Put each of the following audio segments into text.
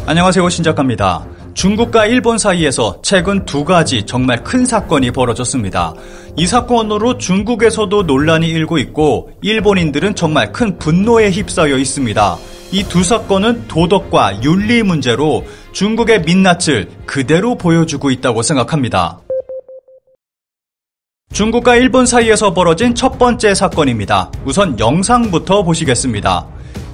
안녕하세요, 신작가입니다. 중국과 일본 사이에서 최근 두 가지 정말 큰 사건이 벌어졌습니다. 이 사건으로 중국에서도 논란이 일고 있고 일본인들은 정말 큰 분노에 휩싸여 있습니다. 이 두 사건은 도덕과 윤리 문제로 중국의 민낯을 그대로 보여주고 있다고 생각합니다. 중국과 일본 사이에서 벌어진 첫 번째 사건입니다. 우선 영상부터 보시겠습니다.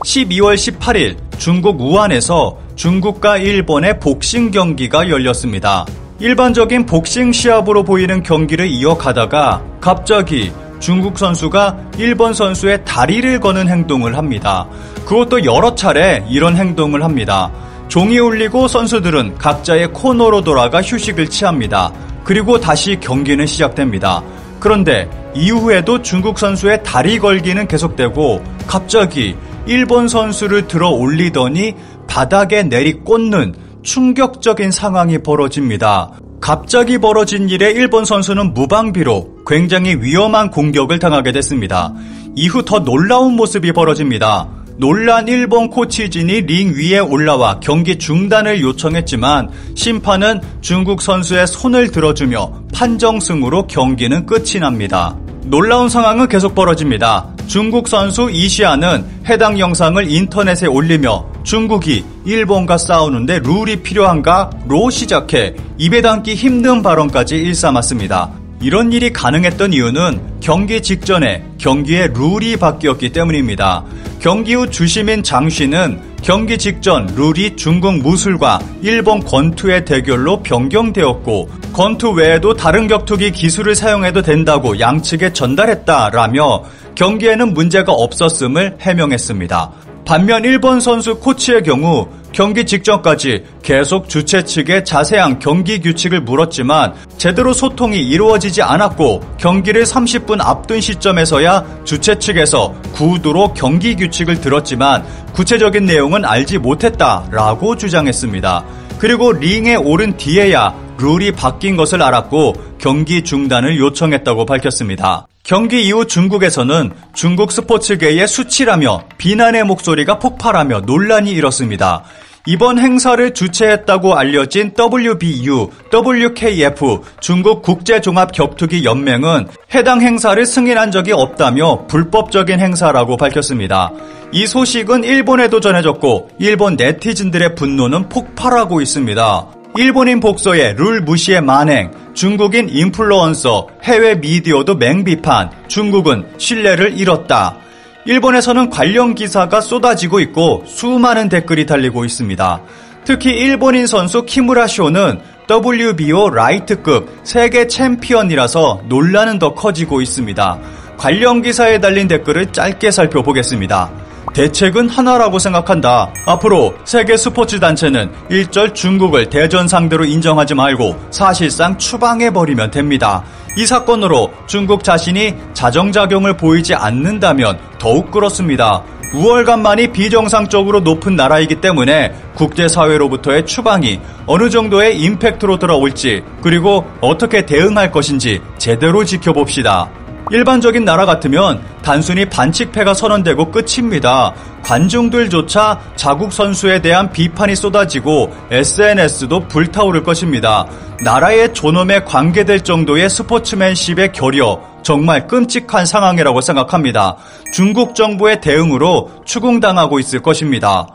12월 18일 중국 우한에서 중국과 일본의 복싱 경기가 열렸습니다. 일반적인 복싱 시합으로 보이는 경기를 이어가다가 갑자기 중국 선수가 일본 선수의 다리를 거는 행동을 합니다. 그것도 여러 차례 이런 행동을 합니다. 종이 울리고 선수들은 각자의 코너로 돌아가 휴식을 취합니다. 그리고 다시 경기는 시작됩니다. 그런데 이후에도 중국 선수의 다리 걸기는 계속되고 갑자기 일본 선수를 들어 올리더니 바닥에 내리꽂는 충격적인 상황이 벌어집니다. 갑자기 벌어진 일에 일본 선수는 무방비로 굉장히 위험한 공격을 당하게 됐습니다. 이후 더 놀라운 모습이 벌어집니다. 놀란 일본 코치진이 링 위에 올라와 경기 중단을 요청했지만 심판은 중국 선수의 손을 들어주며 판정승으로 경기는 끝이 납니다. 놀라운 상황은 계속 벌어집니다. 중국 선수 이시아는 해당 영상을 인터넷에 올리며 중국이 일본과 싸우는데 룰이 필요한가로 시작해 입에 담기 힘든 발언까지 일삼았습니다. 이런 일이 가능했던 이유는 경기 직전에 경기의 룰이 바뀌었기 때문입니다. 경기 후 주심인 장쉬는 경기 직전 룰이 중국 무술과 일본 권투의 대결로 변경되었고 권투 외에도 다른 격투기 기술을 사용해도 된다고 양측에 전달했다라며 경기에는 문제가 없었음을 해명했습니다. 반면 일본 선수 코치의 경우 경기 직전까지 계속 주최 측에 자세한 경기 규칙을 물었지만 제대로 소통이 이루어지지 않았고 경기를 30분 앞둔 시점에서야 주최 측에서 구두로 경기 규칙을 들었지만 구체적인 내용은 알지 못했다라고 주장했습니다. 그리고 링에 오른 뒤에야 룰이 바뀐 것을 알았고 경기 중단을 요청했다고 밝혔습니다. 경기 이후 중국에서는 중국 스포츠계의 수치라며 비난의 목소리가 폭발하며 논란이 일었습니다. 이번 행사를 주최했다고 알려진 WBU, WKF 중국 국제종합격투기 연맹은 해당 행사를 승인한 적이 없다며 불법적인 행사라고 밝혔습니다. 이 소식은 일본에도 전해졌고 일본 네티즌들의 분노는 폭발하고 있습니다. 일본인 복서의 룰 무시의 만행, 중국인 인플루언서, 해외 미디어도 맹비판, 중국은 신뢰를 잃었다. 일본에서는 관련 기사가 쏟아지고 있고 수많은 댓글이 달리고 있습니다. 특히 일본인 선수 키무라 쇼는 WBO 라이트급 세계 챔피언이라서 논란은 더 커지고 있습니다. 관련 기사에 달린 댓글을 짧게 살펴보겠습니다. 대책은 하나라고 생각한다. 앞으로 세계 스포츠 단체는 일절 중국을 대전 상대로 인정하지 말고 사실상 추방해버리면 됩니다. 이 사건으로 중국 자신이 자정작용을 보이지 않는다면 더욱 그렇습니다. 우월감만이 비정상적으로 높은 나라이기 때문에 국제사회로부터의 추방이 어느 정도의 임팩트로 들어올지 그리고 어떻게 대응할 것인지 제대로 지켜봅시다. 일반적인 나라 같으면 단순히 반칙패가 선언되고 끝입니다. 관중들조차 자국 선수에 대한 비판이 쏟아지고 SNS도 불타오를 것입니다. 나라의 존엄에 관계될 정도의 스포츠맨십의 결여, 정말 끔찍한 상황이라고 생각합니다. 중국 정부의 대응으로 추궁당하고 있을 것입니다.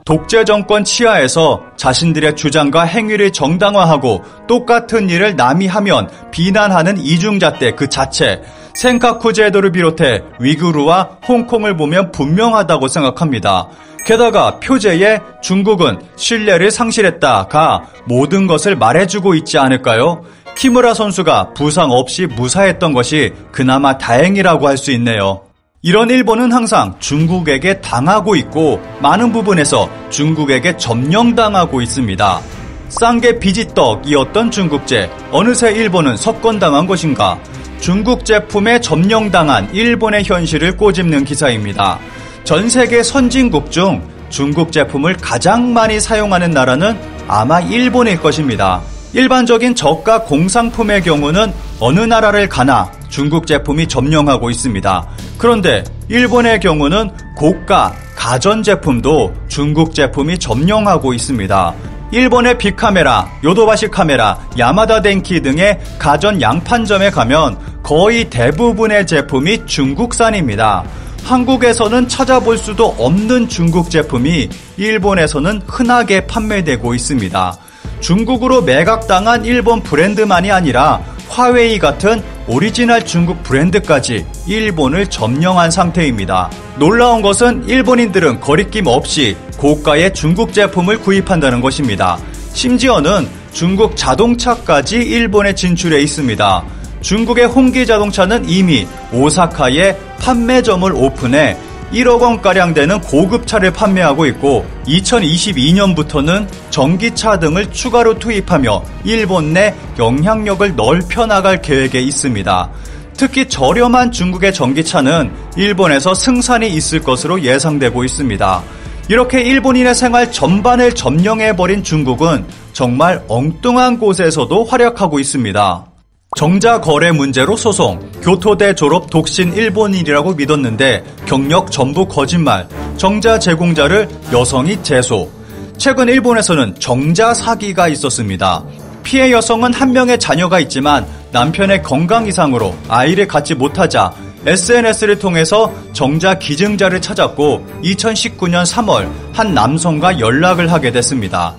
독재 정권 치하에서 자신들의 주장과 행위를 정당화하고 똑같은 일을 남이 하면 비난하는 이중잣대 그 자체, 센카쿠 제도를 비롯해 위구르와 홍콩을 보면 분명하다고 생각합니다. 게다가 표제에 중국은 신뢰를 상실했다가 모든 것을 말해주고 있지 않을까요? 키무라 선수가 부상 없이 무사했던 것이 그나마 다행이라고 할 수 있네요. 이런 일본은 항상 중국에게 당하고 있고 많은 부분에서 중국에게 점령당하고 있습니다. 싼 게 비지떡이었던 중국제, 어느새 일본은 석권당한 것인가? 중국 제품에 점령당한 일본의 현실을 꼬집는 기사입니다. 전 세계 선진국 중 중국 제품을 가장 많이 사용하는 나라는 아마 일본일 것입니다. 일반적인 저가 공산품의 경우는 어느 나라를 가나 중국 제품이 점령하고 있습니다. 그런데 일본의 경우는 고가 가전제품도 중국 제품이 점령하고 있습니다. 일본의 빅카메라, 요도바시 카메라, 야마다 덴키 등의 가전 양판점에 가면 거의 대부분의 제품이 중국산입니다. 한국에서는 찾아볼 수도 없는 중국 제품이 일본에서는 흔하게 판매되고 있습니다. 중국으로 매각당한 일본 브랜드만이 아니라 화웨이 같은 오리지널 중국 브랜드까지 일본을 점령한 상태입니다. 놀라운 것은 일본인들은 거리낌 없이 고가의 중국 제품을 구입한다는 것입니다. 심지어는 중국 자동차까지 일본에 진출해 있습니다. 중국의 홍기 자동차는 이미 오사카에 판매점을 오픈해 1억 원가량 되는 고급차를 판매하고 있고 2022년부터는 전기차 등을 추가로 투입하며 일본 내 영향력을 넓혀 나갈 계획에 있습니다. 특히 저렴한 중국의 전기차는 일본에서 승산이 있을 것으로 예상되고 있습니다. 이렇게 일본인의 생활 전반을 점령해버린 중국은 정말 엉뚱한 곳에서도 활약하고 있습니다. 정자 거래 문제로 소송, 교토대 졸업 독신 일본인이라고 믿었는데 경력 전부 거짓말, 정자 제공자를 여성이 제소. 최근 일본에서는 정자 사기가 있었습니다. 피해 여성은 한 명의 자녀가 있지만 남편의 건강 이상으로 아이를 갖지 못하자 SNS를 통해서 정자 기증자를 찾았고 2019년 3월 한 남성과 연락을 하게 됐습니다.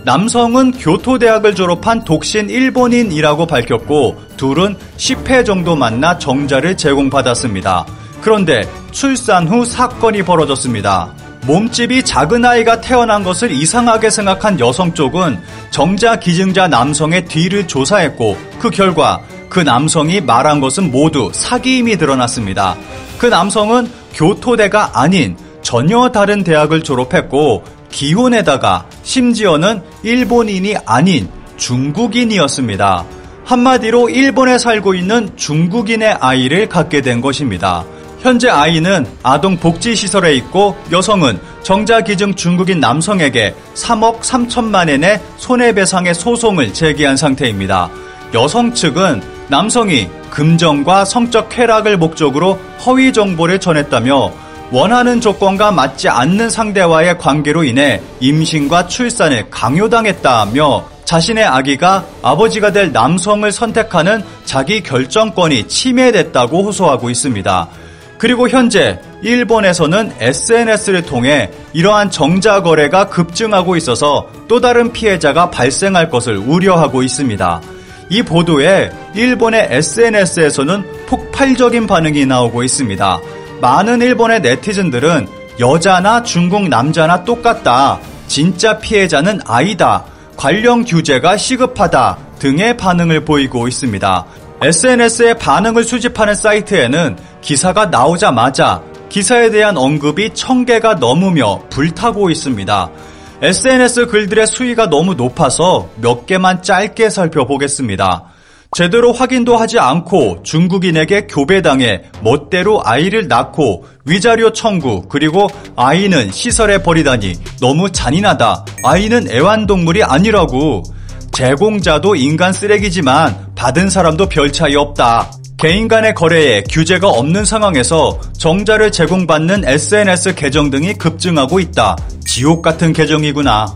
남성은 교토대학을 졸업한 독신 일본인이라고 밝혔고 둘은 10회 정도 만나 정자를 제공받았습니다. 그런데 출산 후 사건이 벌어졌습니다. 몸집이 작은 아이가 태어난 것을 이상하게 생각한 여성 쪽은 정자 기증자 남성의 뒤를 조사했고 그 결과 그 남성이 말한 것은 모두 사기임이 드러났습니다. 그 남성은 교토대가 아닌 전혀 다른 대학을 졸업했고 기혼에다가 심지어는 일본인이 아닌 중국인이었습니다. 한마디로 일본에 살고 있는 중국인의 아이를 갖게 된 것입니다. 현재 아이는 아동복지시설에 있고 여성은 정자기증 중국인 남성에게 3억 3천만 엔의 손해배상의 소송을 제기한 상태입니다. 여성 측은 남성이 금전과 성적 쾌락을 목적으로 허위 정보를 전했다며 원하는 조건과 맞지 않는 상대와의 관계로 인해 임신과 출산을 강요당했다며 자신의 아기가 아버지가 될 남성을 선택하는 자기 결정권이 침해됐다고 호소하고 있습니다. 그리고 현재 일본에서는 SNS를 통해 이러한 정자 거래가 급증하고 있어서 또 다른 피해자가 발생할 것을 우려하고 있습니다. 이 보도에 일본의 SNS에서는 폭발적인 반응이 나오고 있습니다. 많은 일본의 네티즌들은 여자나 중국 남자나 똑같다, 진짜 피해자는 아이다, 관련 규제가 시급하다 등의 반응을 보이고 있습니다. SNS의 반응을 수집하는 사이트에는 기사가 나오자마자 기사에 대한 언급이 1000개가 넘으며 불타고 있습니다. SNS 글들의 수위가 너무 높아서 몇 개만 짧게 살펴보겠습니다. 제대로 확인도 하지 않고 중국인에게 교배당해 멋대로 아이를 낳고 위자료 청구, 그리고 아이는 시설에 버리다니 너무 잔인하다. 아이는 애완동물이 아니라고. 제공자도 인간 쓰레기지만 받은 사람도 별 차이 없다. 개인 간의 거래에 규제가 없는 상황에서 정자를 제공받는 SNS 계정 등이 급증하고 있다. 지옥 같은 계정이구나.